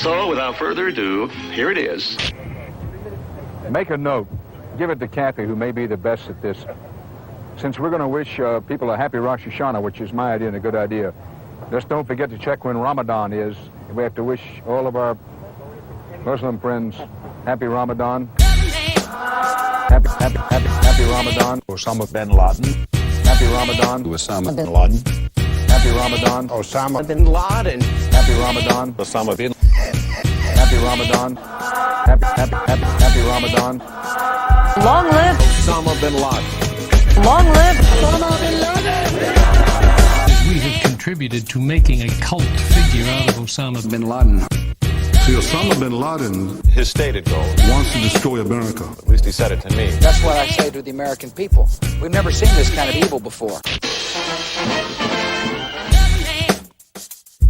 So, without further ado, here it is. Make a note. Give it to Kathy, who may be the best at this. Since we're going to wish people a happy Rosh Hashanah, which is my idea and a good idea, just don't forget to check when Ramadan is. We have to wish all of our Muslim friends happy Ramadan. Happy Ramadan. Osama bin Laden. Happy Ramadan. Osama bin Laden. Happy Ramadan. Osama bin Laden. Happy Ramadan. Osama bin. Happy Ramadan. Happy Ramadan. Long live Osama bin Laden. Long live Osama bin Laden. We have contributed to making a cult figure out of Osama bin Laden. See, Osama bin Laden, His stated goal, wants to destroy America. at least he said it to me. That's what I say to the American people. We've never seen this kind of evil before.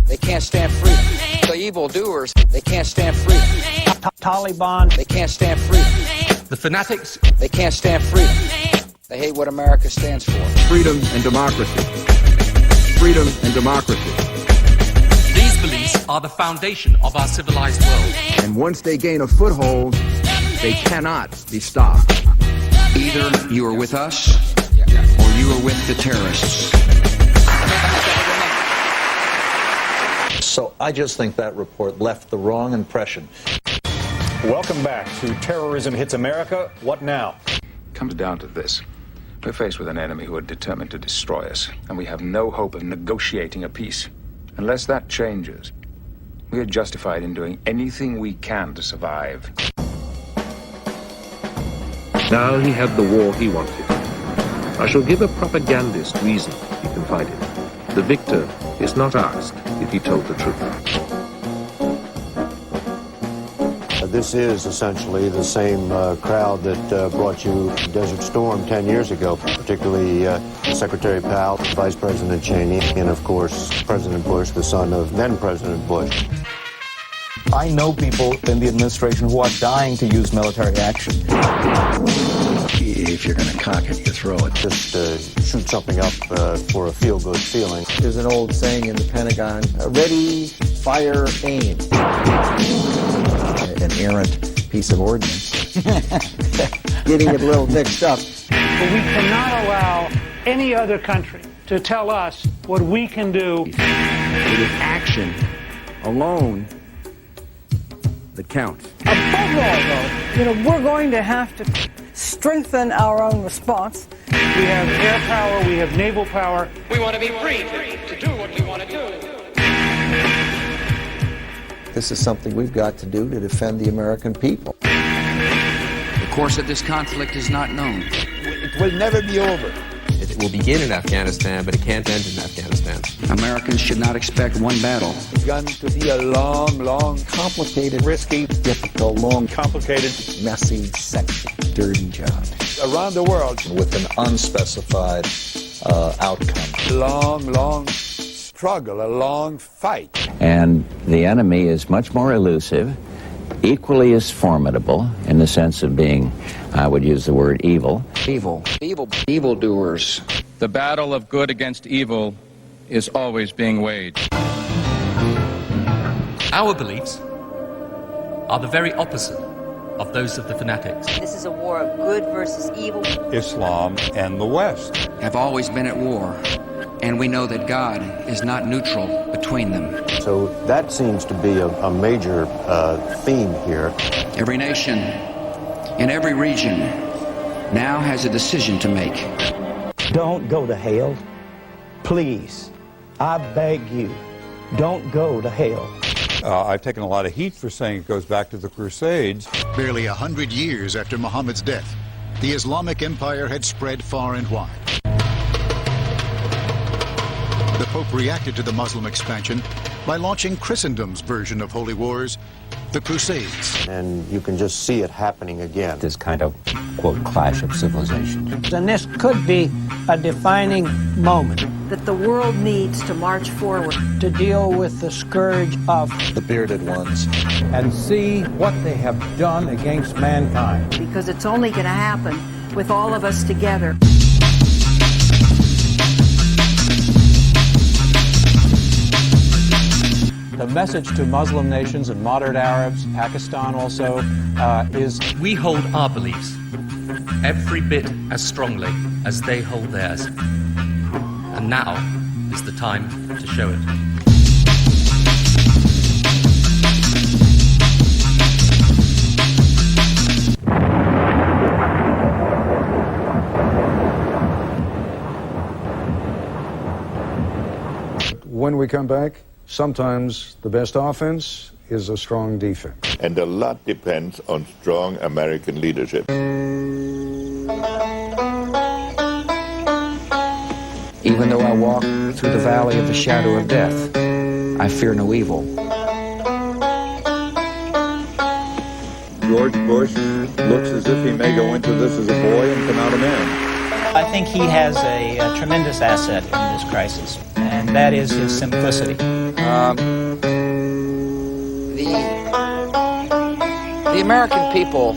They can't stand freedom. The evildoers, they can't stand freedom. Taliban, They can't stand freedom. the fanatics, They can't stand freedom. They hate what America stands for. Freedom and democracy. Freedom and democracy. these beliefs are the foundation of our civilized world. And once they gain a foothold, they cannot be stopped. Either you are with us or you are with the terrorists. So I just think that report left the wrong impression. Welcome back to Terrorism Hits America. What now? It comes down to this. We're faced with an enemy who are determined to destroy us, and we have no hope of negotiating a peace. Unless that changes, we are justified in doing anything we can to survive. Now he had the war he wanted. I shall give a propagandist reason he can find it. The victor is not asked if he told the truth. This is essentially the same crowd that brought you Desert Storm 10 years ago, particularly Secretary Powell, Vice President Cheney, and of course, President Bush, the son of then President Bush. I know people in the administration who are dying to use military action. If you're going to cock it, you throw it. Just shoot something up for a feel-good feeling. There's an old saying in the Pentagon, ready, fire, aim. An errant piece of ordnance. Getting it a little mixed up. But we cannot allow any other country to tell us what we can do. It is action alone that counts. Above all, though, we're going to have to strengthen our own response. We have air power, we have naval power. We want to be free to do what we want to do. This is something we've got to do to defend the American people. The course of this conflict is not known. It will never be over. It will begin in Afghanistan, but it can't end in Afghanistan. Americans should not expect one battle. It's going to be a long, Complicated, risky, difficult, long, Complicated. messy, sexy, dirty job. around the world. With an unspecified outcome. Long struggle, a long fight. And the enemy is much more elusive, equally as formidable in the sense of being, I would use the word evil. Evildoers. The battle of good against evil is always being waged. Our beliefs are the very opposite of those of the fanatics. This is a war of good versus evil. Islam and the West have always been at war, and we know that God is not neutral between them. So that seems to be a major theme here. Every nation in every region now has a decision to make. Don't go to hell. Please, I beg you, don't go to hell. I've taken a lot of heat for saying it goes back to the Crusades. Barely 100 years after Muhammad's death, the Islamic Empire had spread far and wide. The Pope reacted to the Muslim expansion by launching Christendom's version of Holy Wars, the Crusades. And you can just see it happening again. This kind of, quote, clash of civilizations. And this could be a defining moment That the world needs to march forward. to deal with the scourge of The bearded ones. And see what they have done against mankind. Because it's only going to happen with all of us together. The message to Muslim nations and moderate Arabs, Pakistan also, is we hold our beliefs every bit as strongly as they hold theirs. And now is the time to show it. When we come back, sometimes the best offense is a strong defense. And a lot depends on strong American leadership. Even though I walk through the valley of the shadow of death, I fear no evil. George Bush looks as if he may go into this as a boy and come out a man. I think he has a tremendous asset in this crisis, and that is his simplicity. The American people,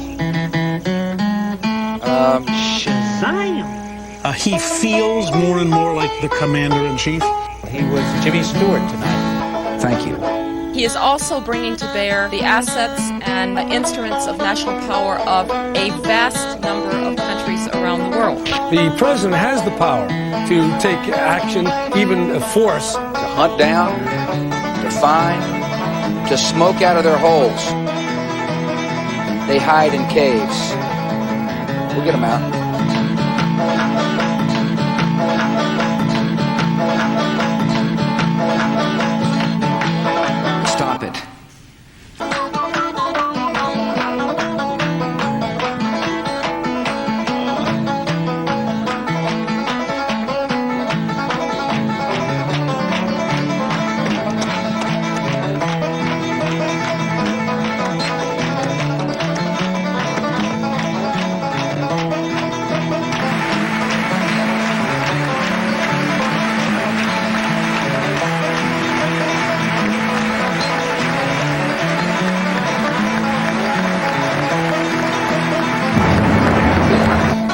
he feels more and more like the commander-in-chief. He was Jimmy Stewart tonight. Thank you. He is also bringing to bear the assets and instruments of national power of a vast number of countries around the world. The president has the power to take action, even force. To hunt down, to find, to smoke out of their holes. They hide in caves. We'll get them out. Stop it.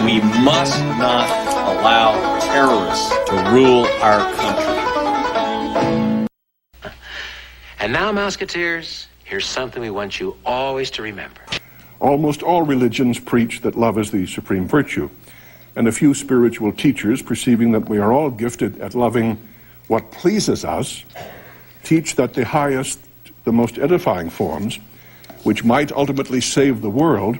We must not allow terrorists to rule our country. And now, Musketeers, here's something we want you always to remember. Almost all religions preach that love is the supreme virtue, and a few spiritual teachers, perceiving that we are all gifted at loving what pleases us, teach that the highest, the most edifying forms, which might ultimately save the world,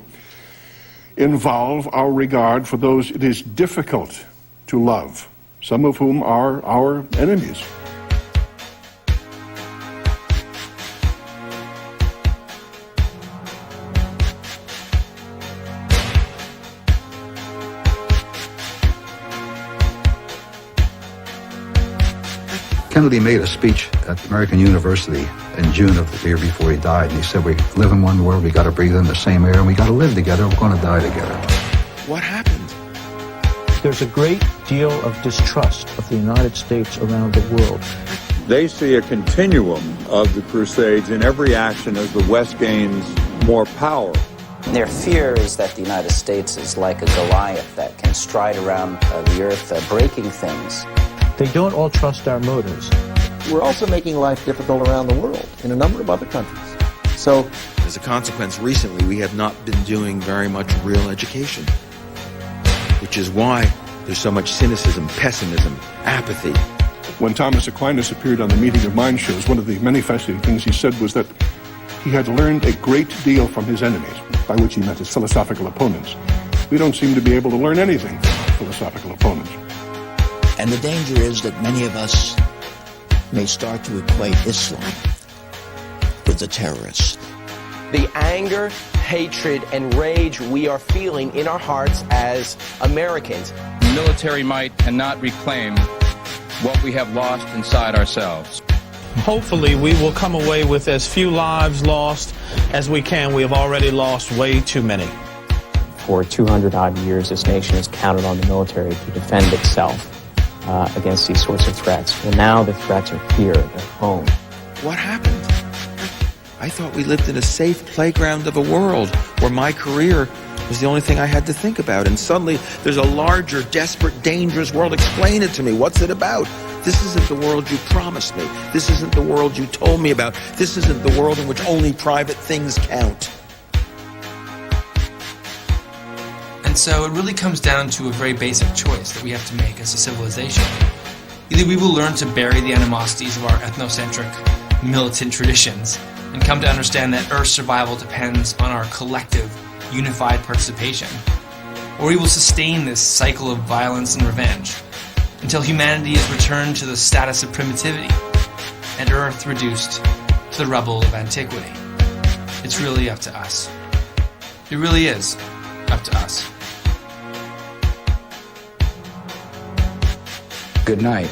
involve our regard for those it is difficult to love, some of whom are our enemies. Kennedy made a speech at American University in June of the year before he died, and he said, we live in one world, we got to breathe in the same air, and we got to live together, we're going to die together. What happened? There's a great deal of distrust of the United States around the world. They see a continuum of the Crusades in every action as the West gains more power. Their fear is that the United States is like a Goliath that can stride around the earth, breaking things. They don't all trust our motives. We're also making life difficult around the world in a number of other countries. So, as a consequence, recently we have not been doing very much real education, which is why there's so much cynicism, pessimism, apathy. When Thomas Aquinas appeared on the Meeting of Minds shows, one of the many fascinating things he said was that he had learned a great deal from his enemies, by which he meant his philosophical opponents. We don't seem to be able to learn anything from philosophical opponents. And the danger is that many of us may start to equate Islam with the terrorists. The anger, hatred, and rage we are feeling in our hearts as Americans. Military might cannot reclaim what we have lost inside ourselves. Hopefully, we will come away with as few lives lost as we can. We have already lost way too many. For 200-odd years, this nation has counted on the military to defend itself against these sorts of threats. Well, now the threats are here, they're home. What happened? I thought we lived in a safe playground of a world where my career was the only thing I had to think about. And suddenly, there's a larger, desperate, dangerous world. Explain it to me. What's it about? This isn't the world you promised me. This isn't the world you told me about. This isn't the world in which only private things count. And so it really comes down to a very basic choice that we have to make as a civilization. Either we will learn to bury the animosities of our ethnocentric, militant traditions and come to understand that Earth's survival depends on our collective, unified participation, or we will sustain this cycle of violence and revenge until humanity is returned to the status of primitivity and Earth reduced to the rubble of antiquity. It's really up to us. It really is up to us. Good night.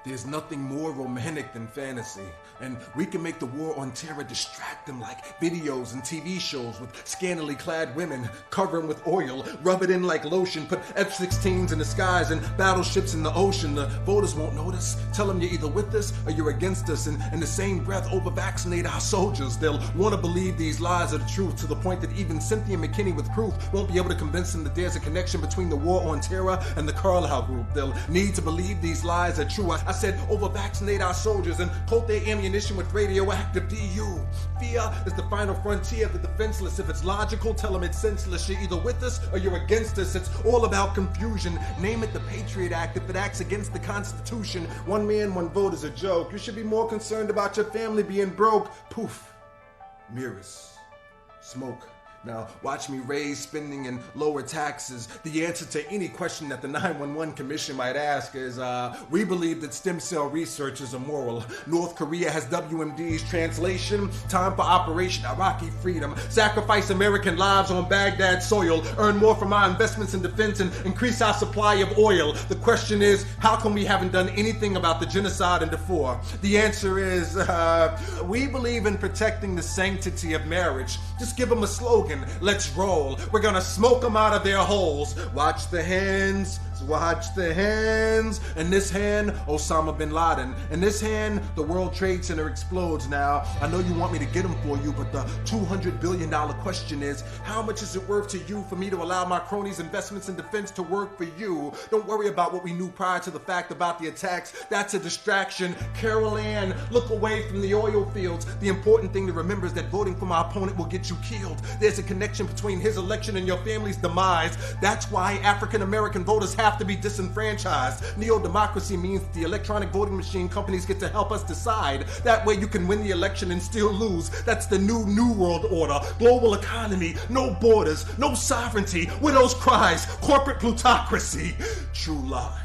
There's nothing more romantic than fantasy, and we can make the war on terror distract them like videos and TV shows with scantily clad women, cover them with oil, rub it in like lotion, put F-16s in the skies and battleships in the ocean. The voters won't notice. Tell them you're either with us or you're against us, and in the same breath over-vaccinate our soldiers. They'll want to believe these lies are the truth to the point that even Cynthia McKinney with proof won't be able to convince them that there's a connection between the war on terror and the Carlyle Group. They'll need to believe these lies are true. I said over-vaccinate our soldiers and coat their ammunition with radioactive DU. Fear is the final frontier of the defenseless. If it's logical, tell them it's senseless. You're either with us or you're against us. It's all about confusion. Name it the Patriot Act if it acts against the Constitution. One man, one vote is a joke. You should be more concerned about your family being broke. Poof. Mirrors. Smoke. Now, watch me raise spending and lower taxes. The answer to any question that the 911 Commission might ask is, we believe that stem cell research is immoral. North Korea has WMD's translation. Time for Operation Iraqi Freedom. Sacrifice American lives on Baghdad soil. Earn more from our investments in defense and increase our supply of oil. The question is, how come we haven't done anything about the genocide in Darfur? The answer is, we believe in protecting the sanctity of marriage. Just give them a slogan. Let's roll. We're gonna smoke them out of their holes. Watch the hands. Watch the hands. In this hand, Osama bin Laden. In this hand, the World Trade Center explodes now. I know you want me to get them for you, but the $200 billion question is, how much is it worth to you for me to allow my cronies' investments in defense to work for you? Don't worry about what we knew prior to the fact about the attacks. That's a distraction. Carol Ann, look away from the oil fields. The important thing to remember is that voting for my opponent will get you killed. There's a connection between his election and your family's demise. That's why African-American voters have to be disenfranchised. Neo-democracy means that the electronic voting machine companies get to help us decide. That way you can win the election and still lose. That's the new world order. Global economy, no borders, no sovereignty, widow's cries, corporate plutocracy. True lie.